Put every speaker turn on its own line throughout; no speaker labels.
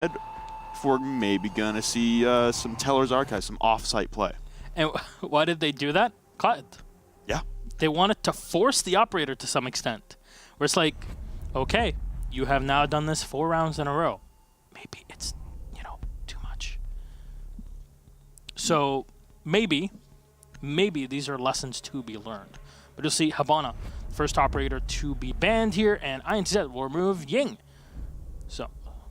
if we're maybe going to see some Teller's Archive, some off-site play.
And why did they do that? Cut.
Yeah.
They wanted to force the operator to some extent. Where it's like, okay, you have now done this 4 rounds in a row. Maybe it's, too much. So maybe these are lessons to be learned. But you'll see Habana, first operator to be banned here, and INTZ will remove Ying. So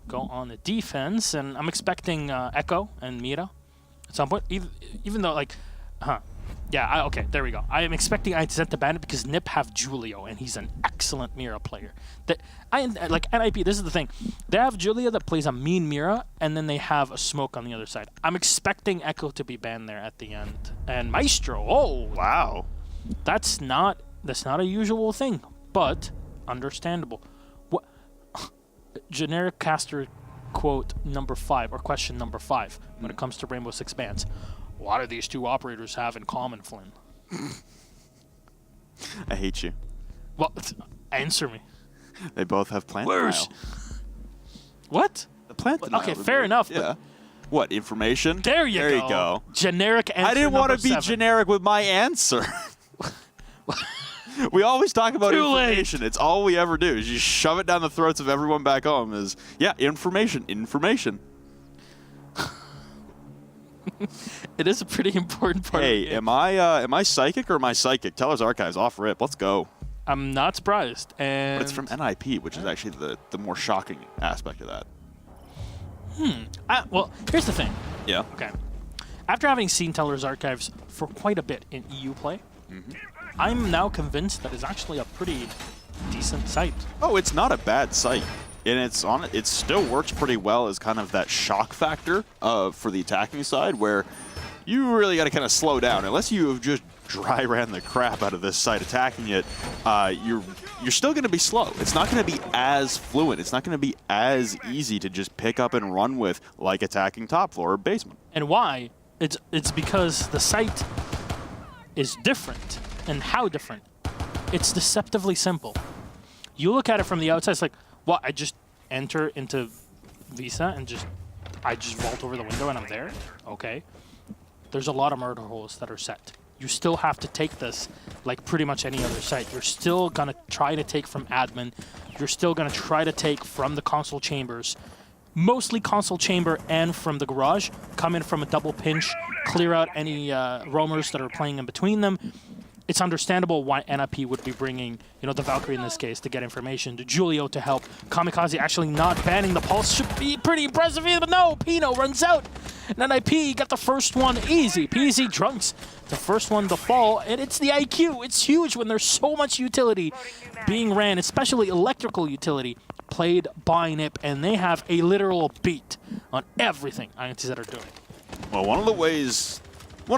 go on the defense, and I'm expecting Echo and Mira at some point, even though, okay, there we go. I am expecting INTZ to ban it because NiP have Julio, and he's an excellent Mira player. NiP, this is the thing. They have Julio that plays a mean Mira, and then they have a smoke on the other side. I'm expecting Echo to be banned there at the end. And Maestro, oh!
Wow.
That's not a usual thing, but understandable. What generic caster quote number 5, or question number 5, when it comes to Rainbow Six bans. What do these 2 operators have in common, Flynn?
I hate you.
Well, answer me.
They both have plant
Where's...
denial.
What?
The plant denial.
Okay, fair enough.
Yeah. What, information?
There you go. Generic answer.
I didn't want to be
7.
generic with my answer. We always talk about
Too
information. It's all we ever do. Is you shove it down the throats of everyone back home. Is information.
It is a pretty important part.
Hey,
of the game.
am I psychic or am I psychic? Teller's Archives off rip. Let's go.
I'm not surprised. And
But it's from NiP, which is actually the more shocking aspect of that.
well, here's the thing.
Yeah.
Okay. After having seen Teller's Archives for quite a bit in EU play, I'm now convinced that it's actually a pretty decent site.
Oh, it's not a bad site. And it still works pretty well as kind of that shock factor for the attacking side, where you really got to kind of slow down. Unless you have just dry ran the crap out of this site attacking it, you're still going to be slow. It's not going to be as fluent. It's not going to be as easy to just pick up and run with like attacking top floor or basement.
And why? It's because the site is different. And how different? It's deceptively simple. You look at it from the outside, it's like, what, I just enter into Visa and I just vault over the window and I'm there? Okay. There's a lot of murder holes that are set. You still have to take this like pretty much any other site. You're still going to try to take from admin. You're still going to try to take from the console chambers. Mostly console chamber and from the garage. Come in from a double pinch, clear out any roamers that are playing in between them. It's understandable why NiP would be bringing, the Valkyrie in this case to get information, to Julio to help. Kamikaze actually not banning the Pulse should be pretty impressive, but no, Pino runs out. And NiP got the first one easy peasy drunks. The first one to fall, and it's the IQ. It's huge when there's so much utility being ran, especially electrical utility, played by NiP, and they have a literal beat on everything INTZ are doing.
Well, one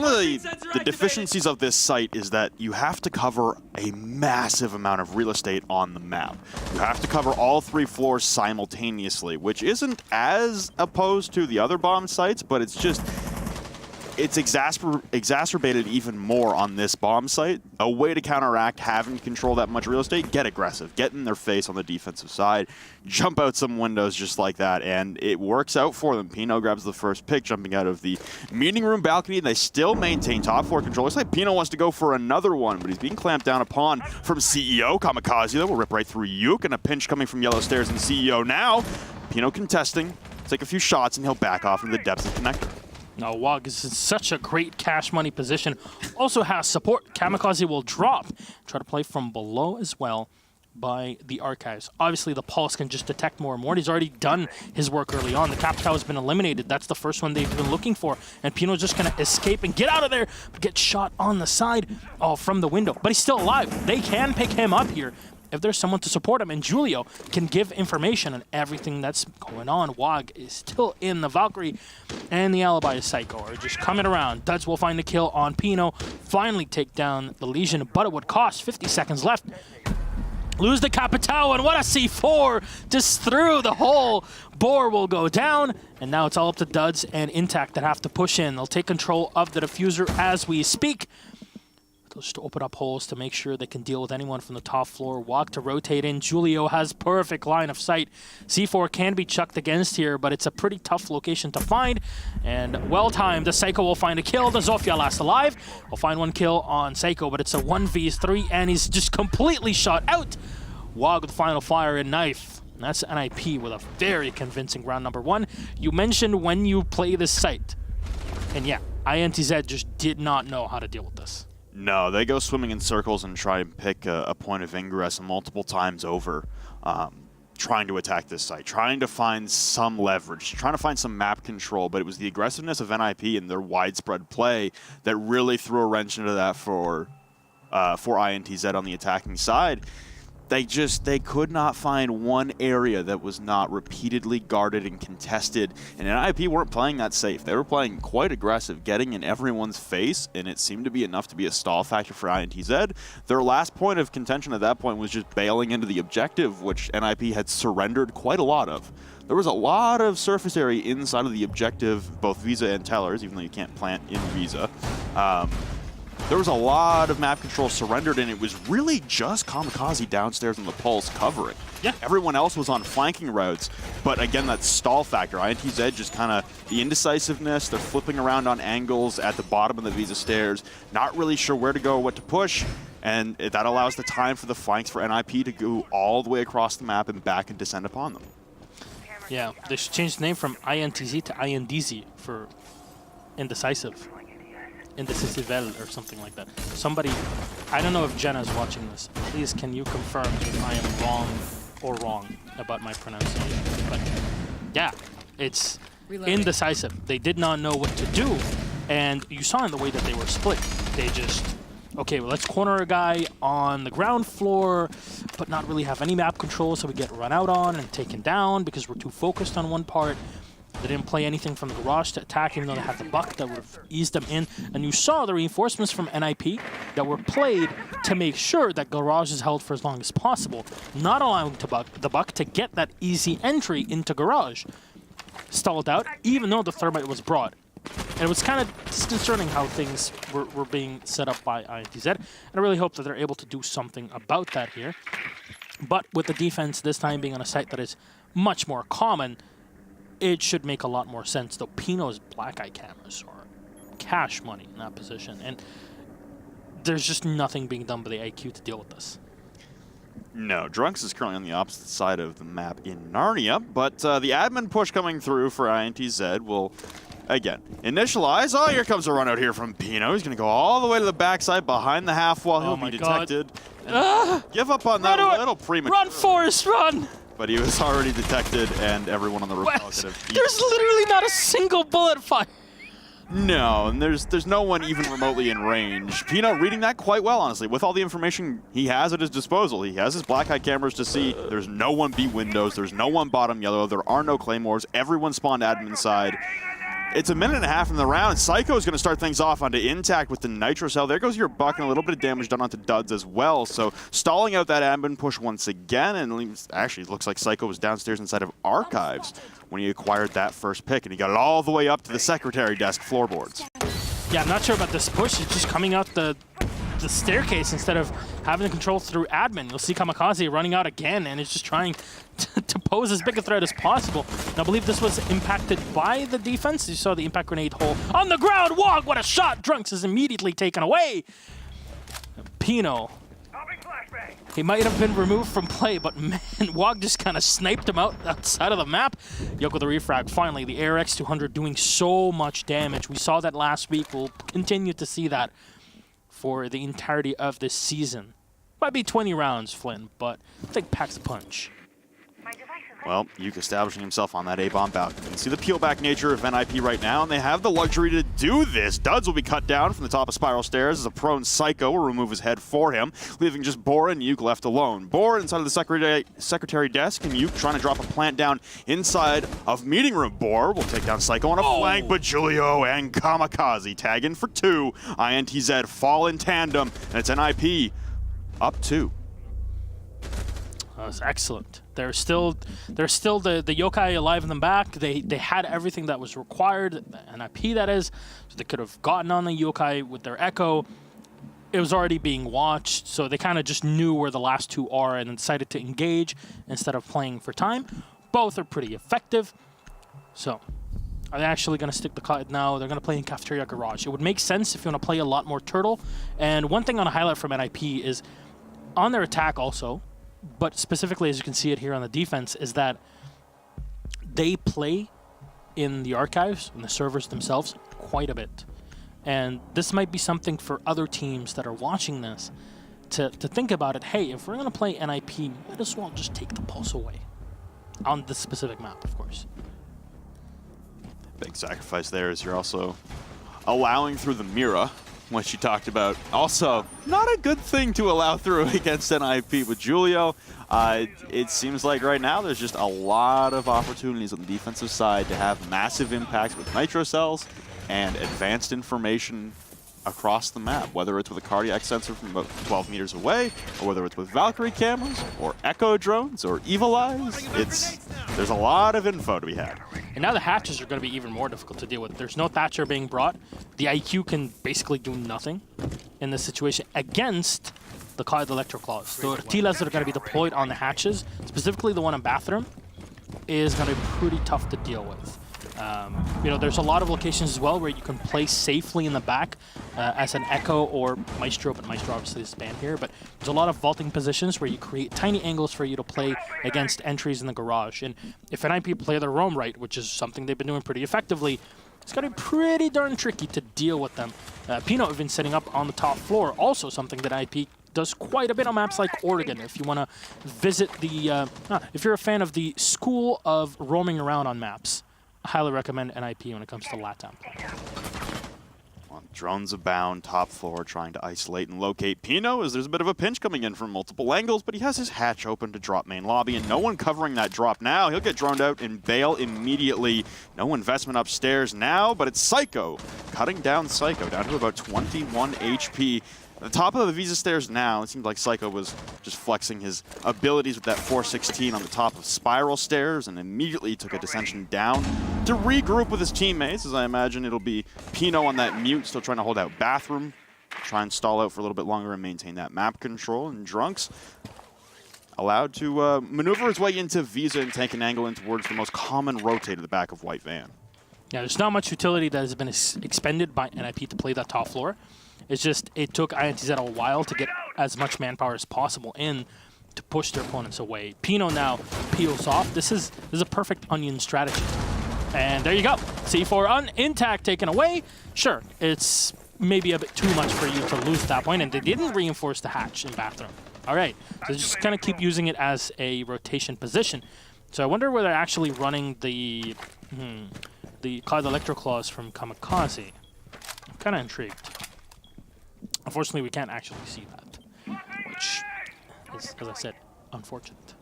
of the deficiencies of this site is that you have to cover a massive amount of real estate on the map. You have to cover all 3 floors simultaneously, which isn't as opposed to the other bomb sites, but it's exacerbated even more on this bomb site. A way to counteract having to control that much real estate, get aggressive, get in their face on the defensive side, jump out some windows just like that, and it works out for them. Pino grabs the first pick, jumping out of the meeting room balcony, and they still maintain top floor control. Looks like Pino wants to go for another one, but he's being clamped down upon from CEO. Kamikaze, though, will rip right through Yuk, and a pinch coming from Yellow Stairs and CEO now. Pino contesting, take a few shots, and he'll back off into the depths of connector.
Now, Wog is in such a great cash money position. Also has support. Kamikaze will drop. Try to play from below as well by the Archives. Obviously, the Pulse can just detect more and more. He's already done his work early on. The Capital has been eliminated. That's the first one they've been looking for. And Pino's just going to escape and get out of there, but get shot on the side from the window. But he's still alive. They can pick him up here if there's someone to support him, and Julio can give information on everything that's going on. Wog is still in. The Valkyrie and the Alibi is Psycho are just coming around. Duds will find a kill on Pino, finally take down the Legion, but it would cost 50 seconds left. Lose the Capitao, and what a C4! Just through the hole. Boar will go down, and now it's all up to Duds and Intact that have to push in. They'll take control of the diffuser as we speak. just to open up holes to make sure they can deal with anyone from the top floor. Walk to rotate in. Julio has perfect line of sight. C4 can be chucked against here, but it's a pretty tough location to find. And well-timed, the Psycho will find a kill. The Zofia last alive. Will find one kill on Psycho, but it's a 1v3, and he's just completely shot out. Wog with the final fire in knife. And that's NiP with a very convincing round number 1. You mentioned when you play this site. And yeah, INTZ just did not know how to deal with this.
No, they go swimming in circles and try and pick a point of ingress multiple times over, trying to attack this site, trying to find some leverage, trying to find some map control, but it was the aggressiveness of NiP and their widespread play that really threw a wrench into that for INTZ on the attacking side. They could not find one area that was not repeatedly guarded and contested, and NiP weren't playing that safe. They were playing quite aggressive, getting in everyone's face, and it seemed to be enough to be a stall factor for INTZ. Their last point of contention at that point was just bailing into the objective, which NiP had surrendered quite a lot of. There was a lot of surface area inside of the objective, both Visa and Tellers, even though you can't plant in Visa. There was a lot of map control surrendered, and it was really just Kamikaze downstairs in the Pulse covering.
Yeah.
Everyone else was on flanking routes, but again, that stall factor. INTZ just kind of the indecisiveness, they're flipping around on angles at the bottom of the Visa stairs, not really sure where to go or what to push, and that allows the time for the flanks for NiP to go all the way across the map and back and descend upon them.
Yeah, they should change the name from INTZ to INDZ for indecisive. Indecisivel or something like that. Somebody, I don't know if Jenna's watching this. Please, can you confirm if I am wrong about my pronunciation? But yeah, it's indecisive. They did not know what to do, and you saw in the way that they were split. They just, okay, well, let's corner a guy on the ground floor, but not really have any map control, so we get run out on and taken down because we're too focused on one part. They didn't play anything from the garage to attack, even though they had the buck that would have eased them in. And you saw the reinforcements from NiP that were played to make sure that garage is held for as long as possible, not allowing the buck to get that easy entry into garage. Stalled out, even though the thermite was brought. And it was kind of disconcerting how things were being set up by INTZ. And I really hope that they're able to do something about that here. But with the defense this time being on a site that is much more common, it should make a lot more sense, though Pino's black eye cameras are cash money in that position, and there's just nothing being done by the IQ to deal with this.
No, Drunks is currently on the opposite side of the map in Narnia, but the admin push coming through for INTZ will, again, initialize. Oh, here comes a run out here from Pino. He's going to go all the way to the backside behind the half wall. He'll be detected. Give up on that a little premature.
Run, Forrest, run!
But he was already detected, and everyone on the roof
There's literally not a single bullet fire.
No, and there's no one even remotely in range. Pino reading that quite well, honestly. With all the information he has at his disposal, he has his black eye cameras to see there's no one B windows, there's no one bottom yellow, there are no claymores, everyone spawned admin side. It's a minute and a half in the round. Psycho is going to start things off onto Intact with the Nitro Cell. There goes your buck, and a little bit of damage done onto Duds as well. So stalling out that admin push once again, and actually it looks like Psycho was downstairs inside of Archives when he acquired that first pick, and he got it all the way up to the Secretary desk floorboards.
Yeah, I'm not sure about this push. It's just coming out the staircase instead of having the control through admin. You'll see Kamikaze running out again, and it's just trying to pose as big a threat as possible. And I believe this was impacted by the defense. You saw the impact grenade hole on the ground. Wog, what a shot! Drunks is immediately taken away. Pino. He might have been removed from play, but man, Wog just kind of sniped him outside of the map. Yoko the refrag. Finally, the ARX-200 doing so much damage. We saw that last week. We'll continue to see that for the entirety of this season. Might be 20 rounds, Flynn, but I think packs a punch.
Well, Yuke establishing himself on that A-bomb balcony. You can see the peel-back nature of NiP right now, and they have the luxury to do this. Duds will be cut down from the top of Spiral Stairs as a prone Psycho will remove his head for him, leaving just Bora and Yuke left alone. Bora inside of the Secretary desk, and Yuke trying to drop a plant down inside of Meeting Room. Bora will take down Psycho on a flank, but Julio and Kamikaze tag in for 2. INTZ fall in tandem, and it's NiP up 2.
That was excellent. There's still the yokai alive in the back. They had everything that was required, NiP that is, so they could have gotten on the yokai with their echo. it was already being watched, so they kind of just knew where the last two are and then decided to engage instead of playing for time. Both are pretty effective. So, are they actually going to stick the cut? No, they're going to play in Cafeteria Garage. It would make sense if you want to play a lot more Turtle. And one thing I want to highlight from NiP is on their attack also, but specifically as you can see it here on the defense, is that they play in the archives and the servers themselves quite a bit. And this might be something for other teams that are watching this to think about it. Hey, if we're going to play NiP, might as well just take the pulse away. On this specific map, of course.
Big sacrifice there is you're also allowing through the Mira, which you talked about. Also, not a good thing to allow through against NiP with Julio. It seems like right now there's just a lot of opportunities on the defensive side to have massive impacts with Nitro Cells and advanced information across the map, whether it's with a cardiac sensor from about 12 meters away, or whether it's with Valkyrie cameras, or Echo drones, or Evil Eyes. There's a lot of info to be had.
And now the hatches are going to be even more difficult to deal with. There's no Thatcher being brought. The IQ can basically do nothing in this situation against the Cloud Electro Claws. The Tilas that are going to be deployed on the hatches, specifically the one in Bathroom, is going to be pretty tough to deal with. You know, there's a lot of locations as well where you can play safely in the back as an Echo or Maestro, but Maestro obviously is banned here. But there's a lot of vaulting positions where you create tiny angles for you to play against entries in the garage. And if NiP play their roam right, which is something they've been doing pretty effectively, it's going to be pretty darn tricky to deal with them. Pino have been setting up on the top floor, also something that NiP does quite a bit on maps like Oregon. If you want to visit the, if you're a fan of the school of roaming around on maps, I highly recommend NiP when it comes to LATAM.
Well, drones abound, top floor, trying to isolate and locate Pino as there's a bit of a pinch coming in from multiple angles, but he has his hatch open to drop main lobby, and no one covering that drop now. He'll get droned out and bail immediately. No investment upstairs now, but it's Psycho cutting down Psycho down to about 21 HP. At the top of the Visa stairs now, it seemed like Psycho was just flexing his abilities with that 416 on the top of Spiral stairs and immediately took a descension down to regroup with his teammates, as I imagine it'll be Pino on that mute, still trying to hold out Bathroom, try and stall out for a little bit longer and maintain that map control, and Drunks allowed to maneuver his way into Visa and take an angle in towards the most common rotate at the back of White Van.
Yeah, there's not much utility that has been expended by NiP to play that top floor. It's just, it took INTZ a while to get as much manpower as possible in to push their opponents away. Pino now peels off. This is a perfect onion strategy. And there you go. C4 intact taken away. Sure, it's maybe a bit too much for you to lose that point, and they didn't reinforce the hatch in Bathroom. All right, so just kind of keep using it as a rotation position. So I wonder whether they're actually running the Cloud Electro Claws from Kamikaze. I'm kind of intrigued. Unfortunately, we can't actually see that, which is, as I said, unfortunate.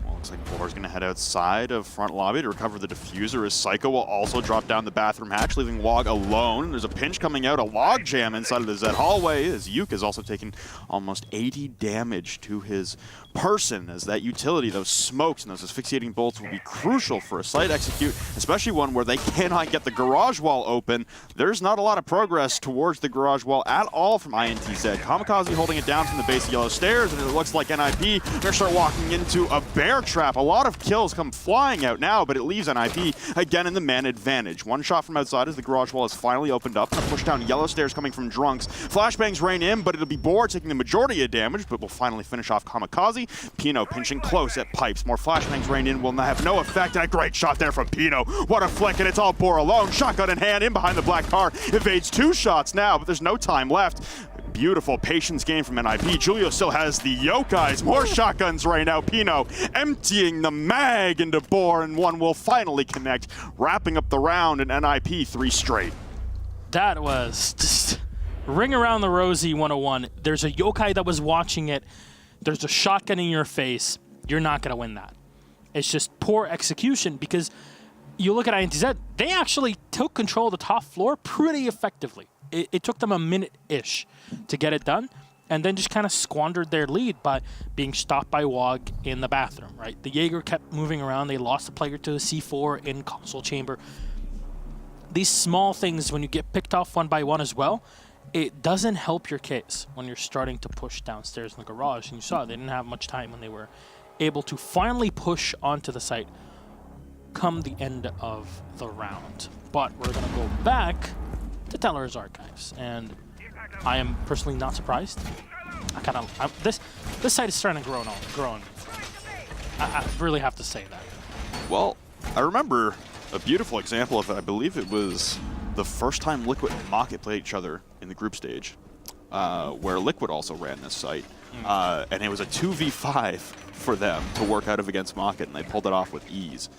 Well, looks like Boar's going to head outside of front lobby to recover the diffuser as Psycho will also drop down the Bathroom hatch, leaving Wog alone. There's a pinch coming out, a log jam inside of the Z hallway, as Yuke is also taking almost 80 damage to his person, as that utility, those smokes and those asphyxiating bolts will be crucial for a site execute, especially one where they cannot get the garage wall open. There's not a lot of progress towards the garage wall at all from INTZ. Kamikaze holding it down from the base of Yellow Stairs, and it looks like NiP are going to start walking into a bear trap. A lot of kills come flying out now, but it leaves NiP again in the man advantage. One shot from outside as the garage wall is finally opened up. Push down Yellow Stairs coming from Drunks. Flashbangs rain in, but it'll be Boar taking the majority of damage, but will finally finish off Kamikaze. Pino pinching close at Pipes. More flashbangs rain in will have no effect, and a great shot there from Pino. What a flick, and it's all Boar alone. Shotgun in hand, in behind the black car. Evades 2 shots now, but there's no time left. Beautiful patience game from NiP. Julio still has the Yokais. More shotguns right now. Pino emptying the mag into Boar, and one will finally connect, wrapping up the round, and NiP 3 straight.
That was just ring around the rosy 101. There's a Yokai that was watching it. There's a shotgun in your face. You're not going to win that. It's just poor execution, because you look at INTZ, they actually took control of the top floor pretty effectively. It took them a minute-ish to get it done, and then just kind of squandered their lead by being stopped by Wog in the Bathroom, right? The Jaeger kept moving around. They lost a player to a C4 in console chamber. These small things, when you get picked off one by one as well, it doesn't help your case when you're starting to push downstairs in the garage. And you saw they didn't have much time when they were able to finally push onto the site come the end of the round. But we're going to go back to Teller's archives, and I am personally not surprised. This site is starting to grow on me. I really have to say that.
Well, I remember a beautiful example of it. I believe it was the first time Liquid and Mocket played each other in the group stage, where Liquid also ran this site. And it was a 2v5 for them to work out of against Mocket, and they pulled it off with ease.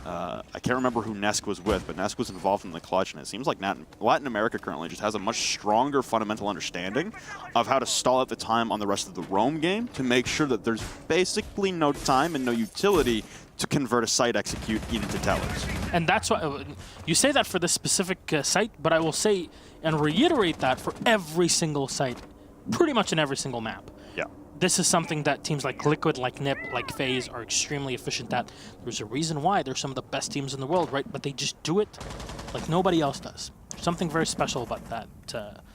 I can't remember who Nesk was with, but Nesk was involved in the clutch, and it seems like Latin America currently just has a much stronger fundamental understanding of how to stall out the time on the rest of the roam game to make sure that there's basically no time and no utility to convert a site execute into tellers.
And that's why you say that for this specific site, but I will say and reiterate that for every single site, pretty much in every single map.
Yeah.
This is something that teams like Liquid, like NiP, like FaZe are extremely efficient at. There's a reason why they're some of the best teams in the world, right? But they just do it like nobody else does. There's something very special about that,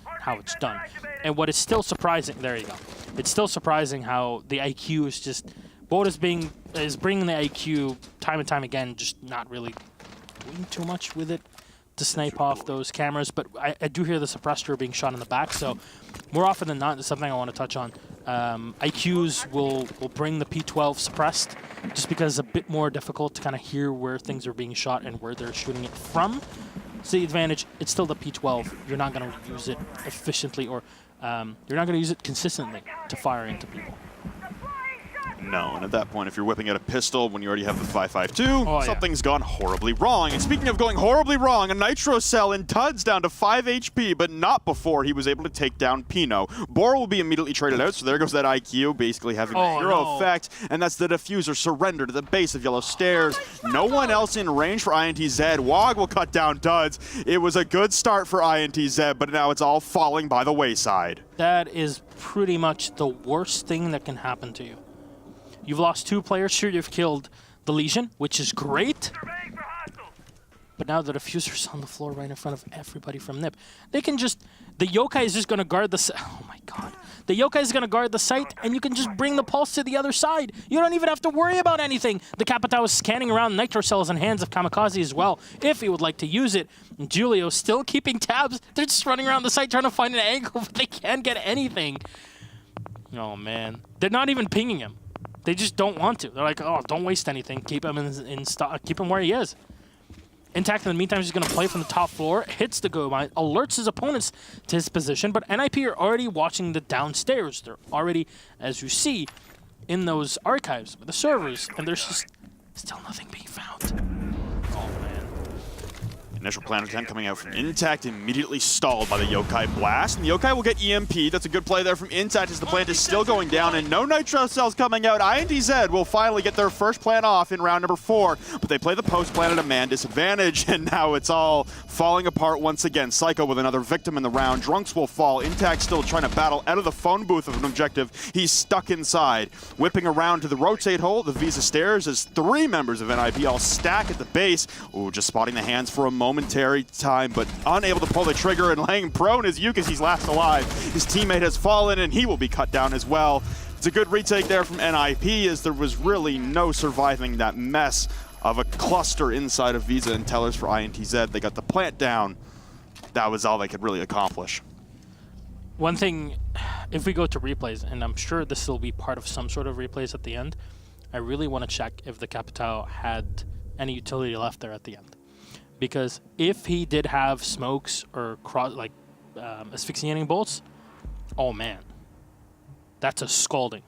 how it's done. And what is still surprising, there you go. It's still surprising how the IQ is just, Bolt is bringing the IQ time and time again, just not really doing too much with it to snipe off those cameras. But I do hear the suppressor being shot in the back, so more often than not, it's something I want to touch on. IQs will bring the P12 suppressed just because it's a bit more difficult to kind of hear where things are being shot and where they're shooting it from. So the advantage, it's still the P12. You're not going to use it efficiently, or you're not going to use it consistently to fire into people.
No, and at that point, if you're whipping out a pistol when you already have the 5.52, something's gone horribly wrong. And speaking of going horribly wrong, a Nitro Cell in Tuds down to 5 HP, but not before he was able to take down Pino. Bor will be immediately traded out, so there goes that IQ, basically having zero effect, and that's the diffuser surrender to the base of Yellow Stairs. No one else in range for INTZ. Wog will cut down Tuds. It was a good start for INTZ, but now it's all falling by the wayside.
That is pretty much the worst thing that can happen to you. You've lost 2 players. Sure, you've killed the Legion, which is great. But now the diffuser's on the floor right in front of everybody from NiP. They can just... The Yokai is just going to guard the... Oh my god. The Yokai is going to guard the site, and you can just bring the pulse to the other side. You don't even have to worry about anything. The Capitao is scanning around Nitro Cells in hands of Kamikaze as well, if he would like to use it. And Julio's still keeping tabs. They're just running around the site trying to find an angle, but they can't get anything. Oh man. They're not even pinging him. They just don't want to. They're like, oh, don't waste anything. Keep him in stock. Keep him where he is. Intact in the meantime is going to play from the top floor. Hits the go mine. Alerts his opponents to his position. But NiP are already watching the downstairs. They're already, as you see, in those archives with the servers. And there's just still nothing being found. Oh, man.
Initial plan attempt coming out from Intact, immediately stalled by the Yokai blast. And the Yokai will get EMP. That's a good play there from Intact as the plant is still going down and no Nitro Cells coming out. INTZ will finally get their first plant off in round number 4, but they play the post plant at a man disadvantage, and now it's all falling apart once again. Psycho with another victim in the round. Drunks will fall. Intact still trying to battle out of the phone booth of an objective. He's stuck inside. Whipping around to the rotate hole, the Visa Stairs, as 3 members of NiP all stack at the base. Ooh, just spotting the hands for a momentary time, but unable to pull the trigger, and laying prone is Yukas. He's last alive. His teammate has fallen, and he will be cut down as well. It's a good retake there from NiP, as there was really no surviving that mess of a cluster inside of Visa and Tellers for INTZ. They got the plant down. That was all they could really accomplish.
One thing, if we go to replays, and I'm sure this will be part of some sort of replays at the end, I really want to check if the Capitao had any utility left there at the end. Because if he did have smokes or asphyxiating bolts, oh man, that's a scalding.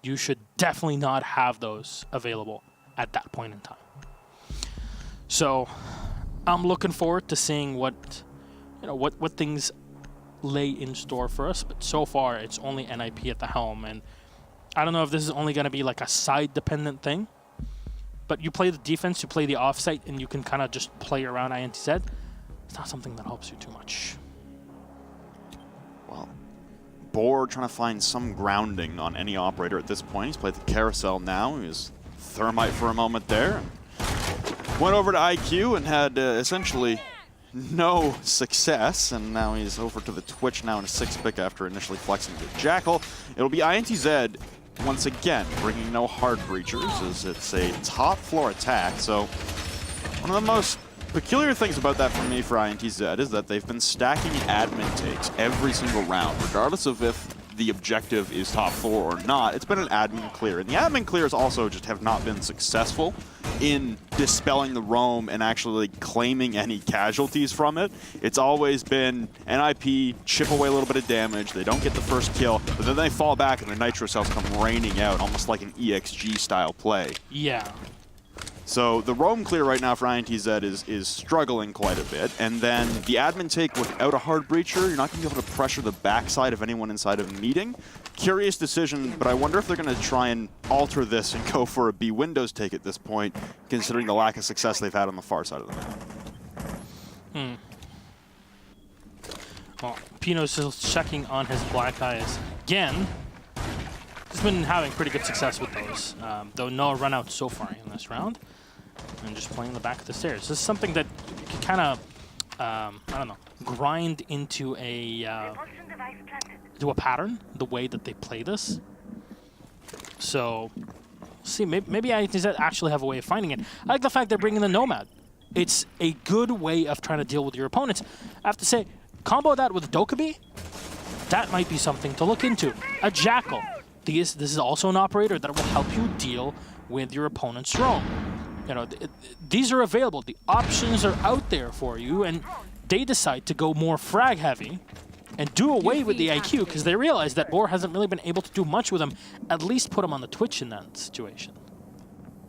You should definitely not have those available at that point in time. So I'm looking forward to seeing what things lay in store for us. But so far, it's only NiP at the helm, and I don't know if this is only going to be like a side-dependent thing. But you play the defense, you play the offsite, and you can kind of just play around INTZ. It's not something that helps you too much.
Well, Bor trying to find some grounding on any operator at this point. He's played the carousel now. He was Thermite for a moment there. Went over to IQ and had essentially no success, and now he's over to the Twitch now in a 6-pick after initially flexing the Jackal. It'll be INTZ once again bringing no hard breachers as it's a top floor attack. So one of the most peculiar things about that for me for INTZ is that they've been stacking admin takes every single round, regardless of if the objective is top 4 or not. It's been an admin clear, and the admin clears also just have not been successful in dispelling the roam and actually claiming any casualties from it. It's always been NiP, chip away a little bit of damage, they don't get the first kill, but then they fall back and the Nitro cells come raining out, almost like an EXG style play.
Yeah.
So the roam clear right now for INTZ is struggling quite a bit, and then the admin take without a hard breacher, you're not going to be able to pressure the backside of anyone inside of a meeting. Curious decision, but I wonder if they're going to try and alter this and go for a B Windows take at this point, considering the lack of success they've had on the far side of the map.
Well, Pino's still checking on his black eyes again. He's been having pretty good success with those, though no run out so far in this round. And just playing the back of the stairs. This is something that you can kind of, I don't know, grind into a pattern, the way that they play this. So, see, maybe INTZ actually have a way of finding it. I like the fact they're bringing the Nomad. It's a good way of trying to deal with your opponents. I have to say, combo that with Dokkaebi, that might be something to look into. A Jackal. This is also an operator that will help you deal with your opponent's roam. You know, these are available. The options are out there for you, and they decide to go more frag heavy and do away with the IQ because they realize that Boar hasn't really been able to do much with them. At least put him on the Twitch in that situation.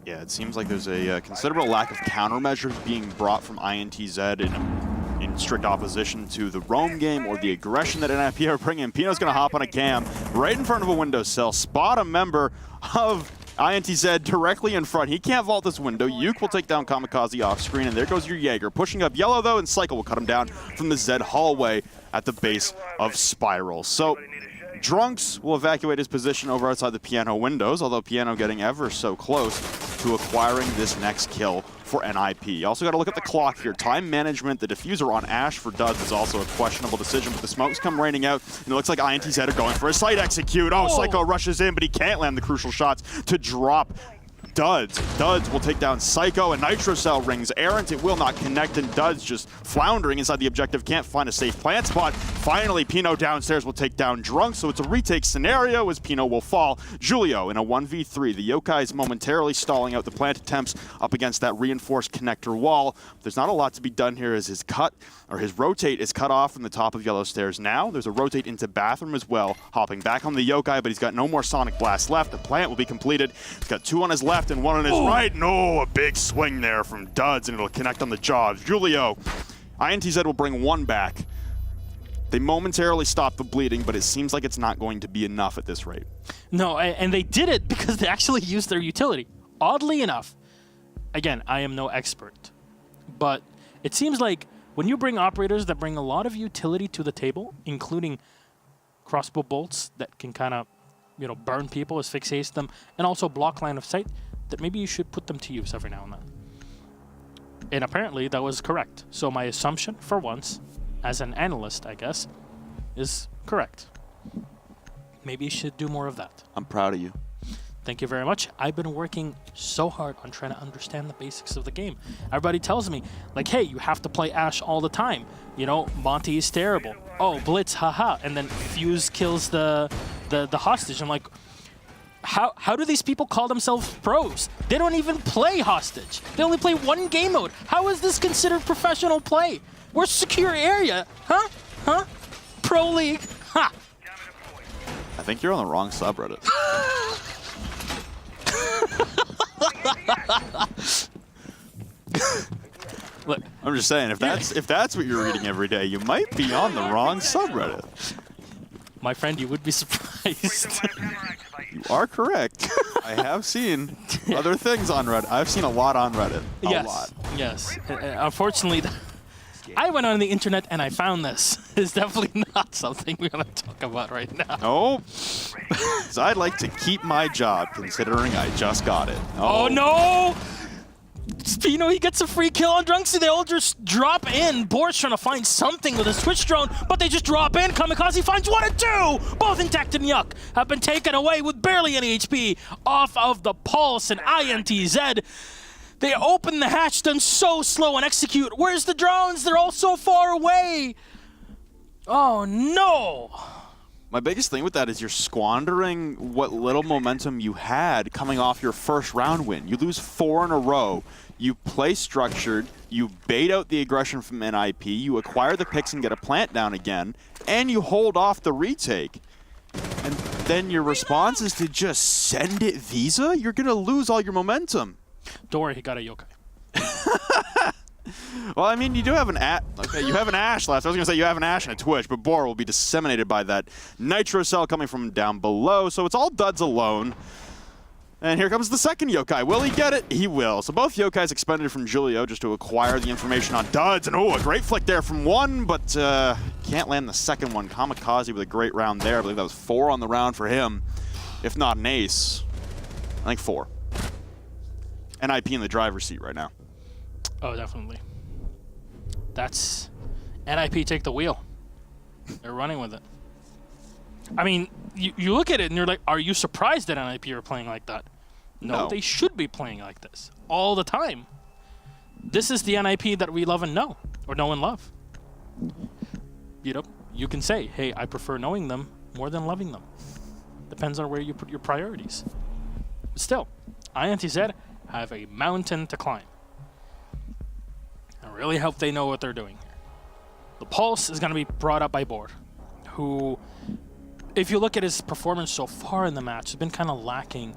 Yeah, it seems like there's a considerable lack of countermeasures being brought from INTZ in strict opposition to the roam game or the aggression that NiP are bringing. Pino's going to hop on a cam right in front of a window sill, spot a member of INTZ directly in front. He can't vault this window. Yuke will take down Kamikaze off screen, and there goes your Jaeger. Pushing up Yellow, though, and Cycle will cut him down from the Z hallway at the base of Spiral. So Drunks will evacuate his position over outside the Piano windows, although Piano getting ever so close to acquiring this next kill for NiP. You also got to look at the clock here. Time management, the diffuser on Ash for Duds is also a questionable decision, but the smokes come raining out, and it looks like INTZ are going for a site execute. Oh, Psycho rushes in, but he can't land the crucial shots to drop Duds. Duds will take down Psycho, and Nitro Cell rings errant. It will not connect, and Duds just floundering inside the objective. Can't find a safe plant spot. Finally, Pino downstairs will take down Drunk, so it's a retake scenario as Pino will fall. Julio in a 1v3. The Yokai is momentarily stalling out the plant attempts up against that reinforced connector wall. There's not a lot to be done here as his rotate is cut off from the top of Yellow Stairs now. There's a rotate into Bathroom as well, hopping back on the Yokai, but he's got no more Sonic Blast left. The plant will be completed. He's got 2 on his left and 1 on his right. No, a big swing there from Duds, and it'll connect on the jaws. Julio, INTZ will bring 1 back. They momentarily stop the bleeding, but it seems like it's not going to be enough at this rate.
No, and they did it because they actually used their utility. Oddly enough, again, I am no expert, but it seems like when you bring operators that bring a lot of utility to the table, including crossbow bolts that can kind of, you know, burn people, asphyxiate them, and also block line of sight, that maybe you should put them to use every now and then. And apparently that was correct. So my assumption, for once, as an analyst, I guess, is correct. Maybe you should do more of that.
I'm proud of you.
Thank you very much. I've been working so hard on trying to understand the basics of the game. Everybody tells me, like, hey, you have to play Ashe all the time. You know, Monty is terrible. Oh, Blitz, haha. And then Fuse kills the hostage. I'm like, how do these people call themselves pros? They don't even play hostage. They only play 1 game mode. How is this considered professional play? We're secure area. Huh? Pro League. Ha!
I think you're on the wrong subreddit.
Look,
I'm just saying, if that's what you're reading every day, you might be on the wrong subreddit.
my friend, you would be surprised.
You are correct. I have seen other things on Reddit. I've seen a lot on Reddit. A lot.
Yes. Unfortunately, I went on the internet and I found this. It's definitely not something we're going to talk about right now.
Nope. Because I'd like to keep my job, considering I just got it.
Oh no! Spino, he gets a free kill on Drunksy. They all just drop in. Boar's trying to find something with his Twitch drone, but they just drop in. Kamikaze finds 1 and 2. Both Intact and Yuck have been taken away with barely any HP off of the Pulse and INTZ. They open the hatch, done so slow and execute. Where's the drones? They're all so far away. Oh, no.
My biggest thing with that is you're squandering what little momentum you had coming off your first round win. You lose 4 in a row. You play structured. You bait out the aggression from NiP. You acquire the picks and get a plant down again. And you hold off the retake. And then your response is to just send it Visa? You're going to lose all your momentum.
Don't worry, he got a yokai.
Well, I mean, you do have an okay, you have an Ash left. I was going to say you have an Ash and a Twitch, but Bor will be disseminated by that Nitro Cell coming from down below, so it's all Duds alone. And here comes the second yokai. Will he get it? He will. So both yokais expended from Julio just to acquire the information on Duds. And oh, a great flick there from one, but can't land the second one. Kamikaze with a great round there. I believe that was 4 on the round for him, if not an ace. I think 4. NiP in the driver's seat right now.
Oh, definitely. That's... NiP take the wheel. They're running with it. I mean, you look at it and you're like, are you surprised that NiP are playing like that? No, they should be playing like this all the time. This is the NiP that we love and know, or know and love. You know, you can say, hey, I prefer knowing them more than loving them. Depends on where you put your priorities. But still, INTZ have a mountain to climb. I really hope they know what they're doing here. The Pulse is going to be brought up by Board, who, if you look at his performance so far in the match, has been kind of lacking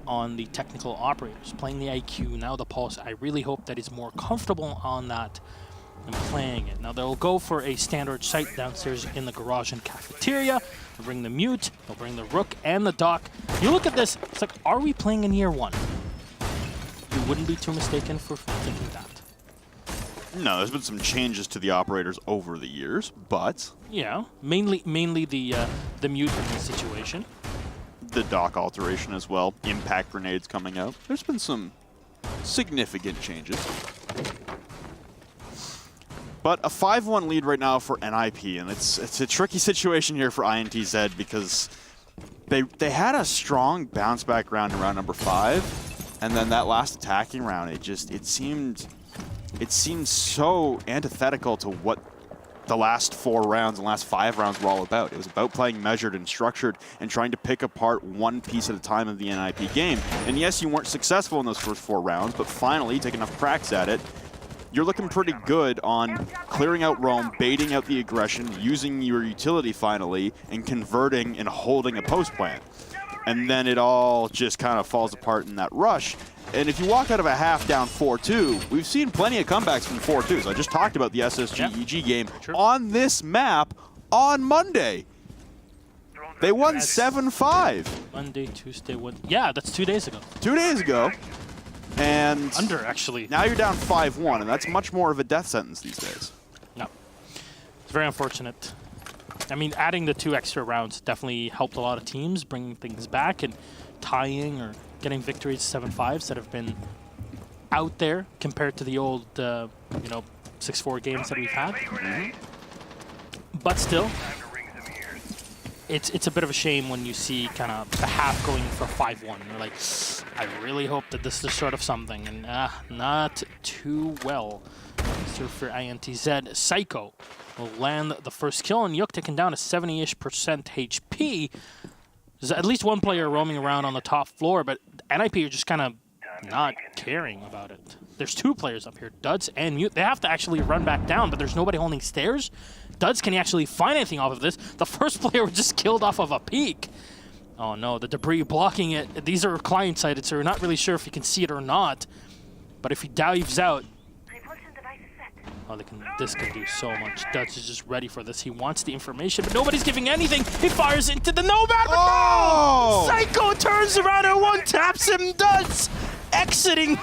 on the technical operators. Playing the IQ, now the Pulse, I really hope that he's more comfortable on that and playing it. Now they'll go for a standard site downstairs in the garage and cafeteria. They'll bring the Mute, they'll bring the Rook and the Doc. You look at this, it's like, are we playing in year 1? You wouldn't be too mistaken for thinking that.
No, there's been some changes to the operators over the years, but...
Yeah, mainly the Mute in this situation.
The Doc alteration as well. Impact grenades coming out. There's been some significant changes. But a 5-1 lead right now for NiP, and it's a tricky situation here for INTZ because they had a strong bounce back round in round number 5, and then that last attacking round, it seemed so antithetical to what the last 4 rounds and last 5 rounds were all about. It was about playing measured and structured and trying to pick apart one piece at a time of the NiP game. And yes, you weren't successful in those first 4 rounds, but finally you take enough cracks at it. You're looking pretty good on clearing out roam, baiting out the aggression, using your utility finally, and converting and holding a post plant. And then it all just kind of falls apart in that rush. And if you walk out of a half down 4-2, we've seen plenty of comebacks from 4-2. So I just talked about the SSG-EG game on this map on Monday. They won 7-5.
Monday, Tuesday, Wednesday. Yeah, that's 2 days ago.
2 days ago. And
under, actually.
Now you're down 5-1, and that's much more of a death sentence these days.
No. It's very unfortunate. I mean, adding the 2 extra rounds definitely helped a lot of teams, bringing things back and tying or getting victories 7-5s that have been out there compared to the old, 6-4 games that we've had. But still, it's a bit of a shame when you see kind of the half going for 5-1. You're like, I really hope that this is sort of something, and not too well. So for INTZ, Psycho will land the first kill, and Yuk taken down to 70-ish% HP. There's at least one player roaming around on the top floor, but NiP are just kind of not caring about it. There's 2 players up here, Duds and Mute. They have to actually run back down, but there's nobody holding stairs. Duds can actually find anything off of this. The first player was just killed off of a peak. Oh no, the debris blocking it. These are client-sided, so we're not really sure if you can see it or not. But if he dives out, this can do so much. Duds is just ready for this. He wants the information, but nobody's giving anything. He fires into the Nomad, but no! Psycho turns around and one-taps him. Duds exiting.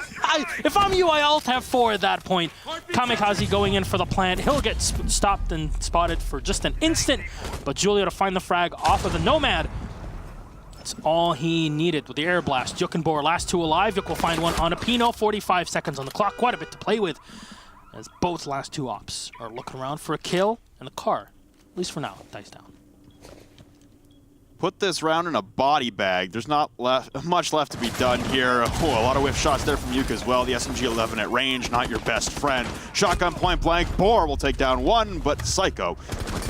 If I'm you, I alt F4 at that point. Kamikaze going in for the plant. He'll get stopped and spotted for just an instant, but Julio to find the frag off of the Nomad. That's all he needed with the air blast. Yuk and Boar, last two alive. Yuk will find one on a Pino. 45 seconds on the clock. Quite a bit to play with, as both last two ops are looking around for a kill, and the car, at least for now, dies down.
Put this round in a body bag. There's not much left to be done here. Oh, a lot of whiff shots there from Yuk as well. The SMG-11 at range, not your best friend. Shotgun point blank. Boar will take down one, but Psycho,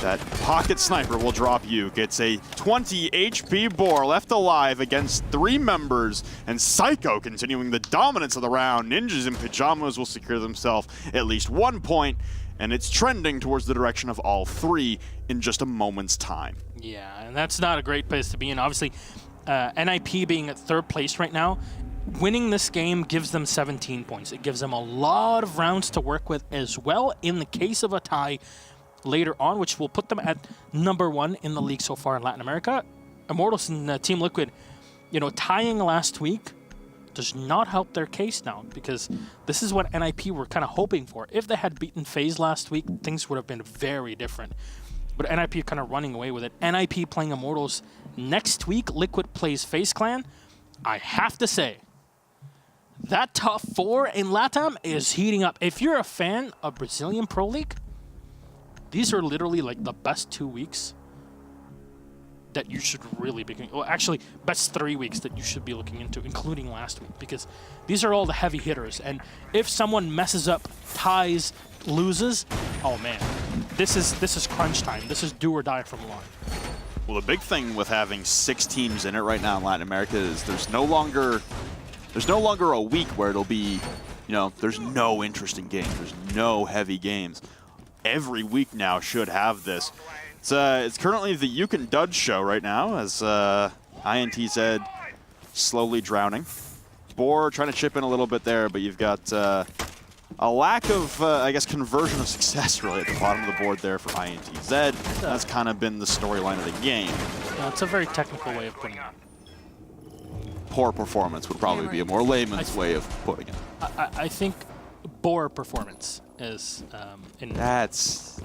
that pocket sniper, will drop Yuk. It's a 20 HP Boar left alive against 3 members, and Psycho continuing the dominance of the round. Ninjas in Pajamas will secure themselves at least 1 point, and it's trending towards the direction of all 3 in just a moment's time.
Yeah, and that's not a great place to be in. Obviously, NiP being at 3rd place right now, winning this game gives them 17 points. It gives them a lot of rounds to work with as well in the case of a tie later on, which will put them at #1 in the league so far in Latin America. Immortals and Team Liquid, you know, tying last week does not help their case now, because this is what NiP were kind of hoping for. If they had beaten FaZe last week, things would have been very different. But NiP kind of running away with it. NiP playing Immortals next week. Liquid plays FaZe Clan. I have to say, that top 4 in LATAM is heating up. If you're a fan of Brazilian Pro League, these are literally like the best 2 weeks that you should really be, well, actually, best 3 weeks that you should be looking into, including last week, because these are all the heavy hitters. And if someone messes up, ties, loses, oh man, this is crunch time. This is do or die from one.
Well, the big thing with having 6 teams in it right now in Latin America is there's no longer a week where it'll be, you know, there's no interesting games, there's no heavy games. Every week now should have this. It's currently the Yuk and Dud show right now, as INTZ slowly drowning. Boar trying to chip in a little bit there, but you've got a lack of, I guess, conversion of success really at the bottom of the board there for INTZ. That's kind of been the storyline of the game.
No, it's a very technical way of putting it.
Poor performance would probably be a more layman's way of putting it.
I think Boar performance is in.
That's...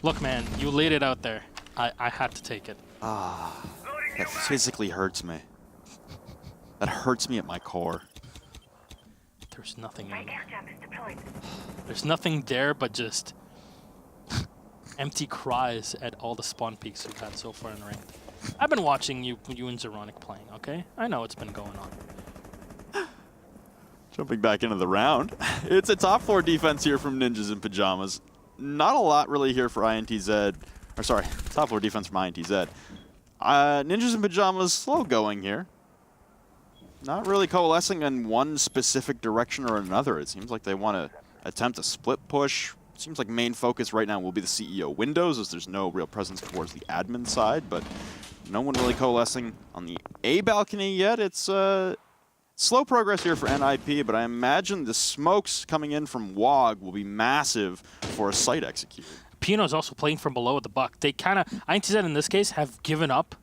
Look, man, you laid it out there. I had to take it.
That physically hurts me. That hurts me at my core.
There's nothing in there. There's nothing there but just empty cries at all the spawn peaks we've had so far in ranked. I've been watching you and Zeronic playing, okay? I know what's been going on.
Jumping back into the round. It's a top 4 defense here from Ninjas in Pajamas. Not a lot really here for INTZ. Or sorry, top 4 defense from INTZ. Ninjas in Pajamas slow going here. Not really coalescing in one specific direction or another. It seems like they want to attempt a split push. It seems like main focus right now will be the CEO windows, as there's no real presence towards the admin side, but no one really coalescing on the A balcony yet. It's slow progress here for NiP, but I imagine the smokes coming in from WOG will be massive for a site execute.
Pino's also playing from below at the buck. They kind of, INTZ in this case, have given up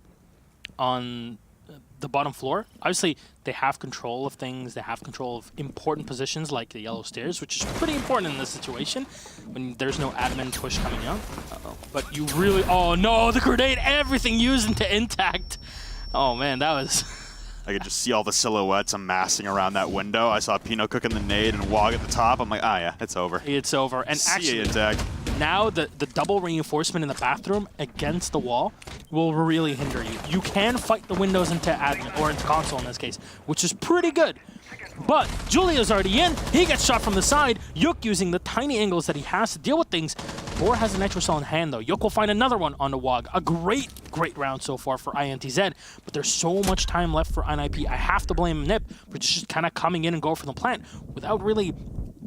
on the bottom floor. Obviously, they have control of things. They have control of important positions like the yellow stairs, which is pretty important in this situation when there's no admin push coming out. But you really, oh no, the grenade, everything used into intact. Oh man, that was...
I could just see all the silhouettes amassing around that window. I saw Pino cooking the nade and WOG at the top. I'm like, ah, yeah, it's over.
It's over. And actually, now the double reinforcement in the bathroom against the wall will really hinder you. You can fight the windows into admin, or into console in this case, which is pretty good. But Julia's already in. He gets shot from the side. Yuk using the tiny angles that he has to deal with things. Boar has a nitro cell in hand, though. Yuk will find another one on the WOG. A great round so far for INTZ, but there's so much time left for NiP. I have to blame NiP for just kind of coming in and go for the plant without really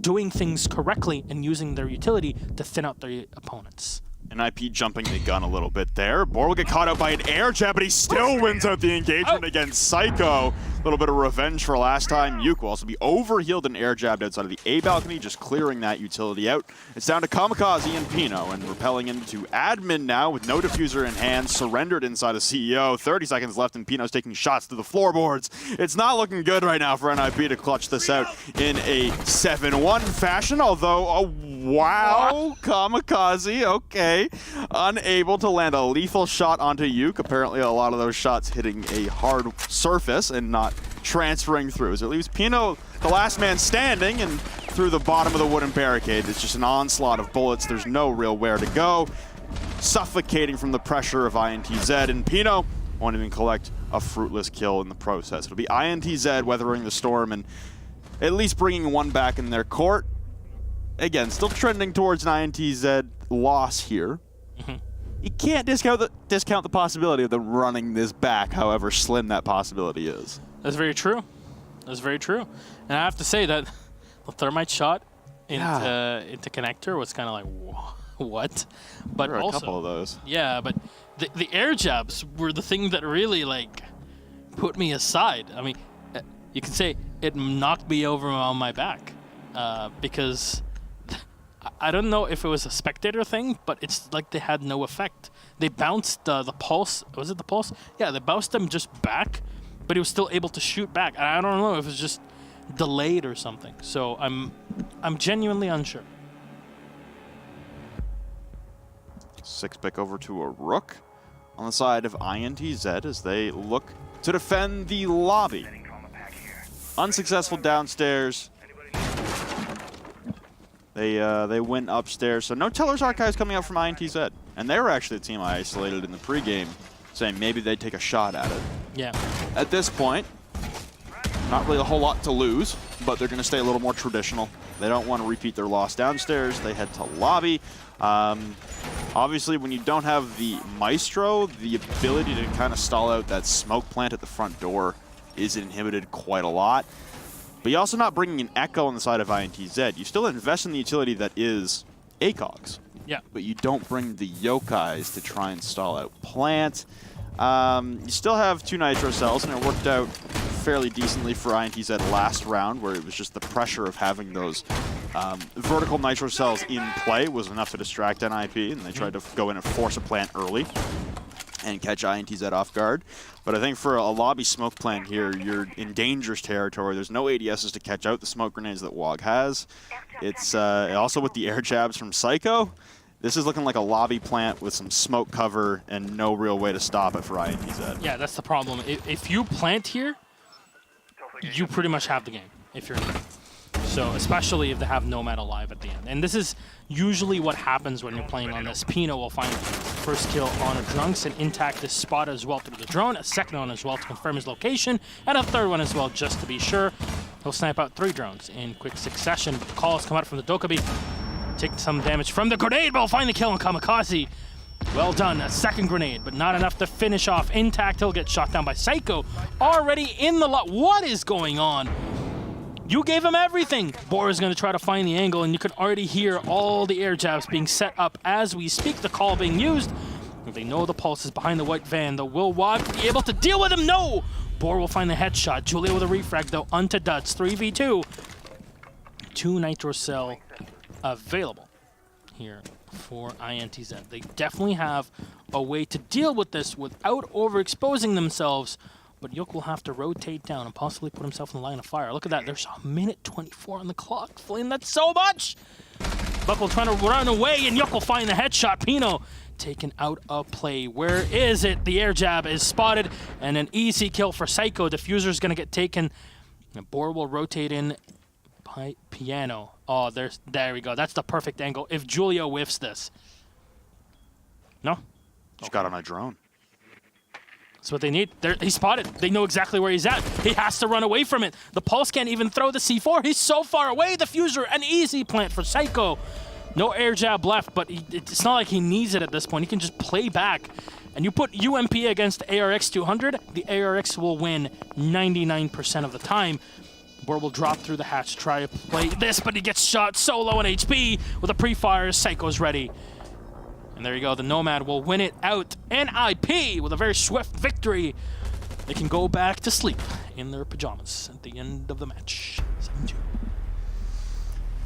doing things correctly and using their utility to thin out their opponents.
NiP jumping the gun a little bit there. Boar will get caught out by an air jab, but he still wins out the engagement against Psycho. A little bit of revenge for last time. Yuk will also be overhealed and air jabbed outside of the A balcony, just clearing that utility out. It's down to Kamikaze and Pino, and repelling into admin now with no diffuser in hand, surrendered inside of CEO. 30 seconds left, and Pino's taking shots to the floorboards. It's not looking good right now for NiP to clutch this out in a 7-1 fashion, although, oh, Wow, kamikaze, okay. Unable to land a lethal shot onto Yuke. Apparently a lot of those shots hitting a hard surface and not transferring through. So it leaves Pino, the last man standing, and through the bottom of the wooden barricade. It's just an onslaught of bullets. There's no real where to go. Suffocating from the pressure of INTZ, and Pino won't even collect a fruitless kill in the process. It'll be INTZ weathering the storm and at least bringing one back in their court. Again, still trending towards an INTZ loss here. You can't discount the possibility of them running this back, however slim that possibility is. That's
very true. That's very true. And I have to say that the thermite shot into connector was kind of like, what? But
there were
also,
a couple of those.
Yeah, but the air jabs were the thing that really like put me aside. I mean, you can say it knocked me over on my back because I don't know if it was a spectator thing, but it's like they had no effect. They bounced the pulse. Was it the pulse? Yeah, they bounced him just back, but he was still able to shoot back. I don't know if it was just delayed or something. So I'm genuinely unsure.
6-pick over to a Rook on the side of INTZ as they look to defend the lobby. Unsuccessful downstairs. They went upstairs, so no Teller's Archives coming out from INTZ. And they were actually the team I isolated in the pregame, saying maybe they'd take a shot at it.
Yeah.
At this point, not really a whole lot to lose, but they're going to stay a little more traditional. They don't want to repeat their loss downstairs. They head to lobby. Obviously, when you don't have the Maestro, the ability to kind of stall out that smoke plant at the front door is inhibited quite a lot. But you're also not bringing an Echo on the side of INTZ. You still invest in the utility that is ACOGs.
Yeah.
But you don't bring the Yokais to try and stall out plant. You still have 2 Nitro cells, and it worked out fairly decently for INTZ last round, where it was just the pressure of having those vertical Nitro cells in play was enough to distract NiP, and they tried to go in and force a plant early and catch INTZ off guard. But I think for a lobby smoke plant here, you're in dangerous territory. There's no ADSs to catch out the smoke grenades that WOG has. It's also with the air jabs from Psycho. This is looking like a lobby plant with some smoke cover and no real way to stop it for INTZ.
Yeah, that's the problem. If you plant here, you pretty much have the game if you're NiP. So, especially if they have Nomad alive at the end. And this is usually what happens when you're playing on this. Pino will find first kill on a Drunks, and Intact is spotted as well through the drone, a second one as well to confirm his location, and a third one as well just to be sure. He'll snipe out 3 drones in quick succession, but the calls come out from the Dokkaebi. Take some damage from the grenade, but will find the kill on Kamikaze. Well done, a second grenade, but not enough to finish off. Intact, he'll get shot down by Psycho. Already in the lot. What is going on? You gave him everything. Bor is going to try to find the angle, and you can already hear all the air jabs being set up as we speak, the call being used. If they know the pulse is behind the white van, though, will WOG be able to deal with him? No! Bor will find the headshot. Julia with a refrag, though, onto Duds. 3v2. 2 Nitro Cell available here for INTZ. They definitely have a way to deal with this without overexposing themselves, but Yoke will have to rotate down and possibly put himself in the line of fire. Look at that. There's a minute 24 on the clock. Flynn, that's so much! Buckle trying to run away, and Yoke will find the headshot. Pino taken out of play. Where is it? The air jab is spotted, and an easy kill for Psycho. Diffuser's going to get taken. And Bor will rotate in by Piano. Oh, there we go. That's the perfect angle. If Julia whiffs this. No?
Just got on a drone.
That's what they need. He's spotted. They know exactly where he's at. He has to run away from it. The Pulse can't even throw the C4. He's so far away. The Fuser, an easy plant for Psycho. No air jab left, but it's not like he needs it at this point. He can just play back. And you put UMP against ARX 200, the ARX will win 99% of the time. Bor will drop through the hatch, try to play this, but he gets shot so low on HP with a pre-fire. Psycho's ready. And there you go, the Nomad will win it out. NiP with a very swift victory. They can go back to sleep in their pajamas at the end of the match. 7-2.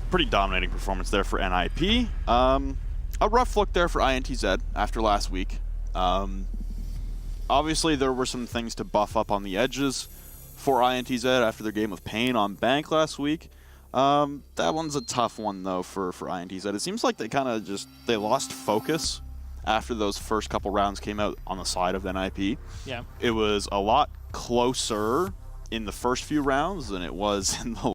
Pretty dominating performance there for NiP. A rough look there for INTZ after last week. Obviously, there were some things to buff up on the edges for INTZ after their game of Pain on Bank last week. That one's a tough one though for INTZ. It seems like they kind of they lost focus after those first couple rounds came out on the side of NiP.
Yeah.
It was a lot closer in the first few rounds than it was in the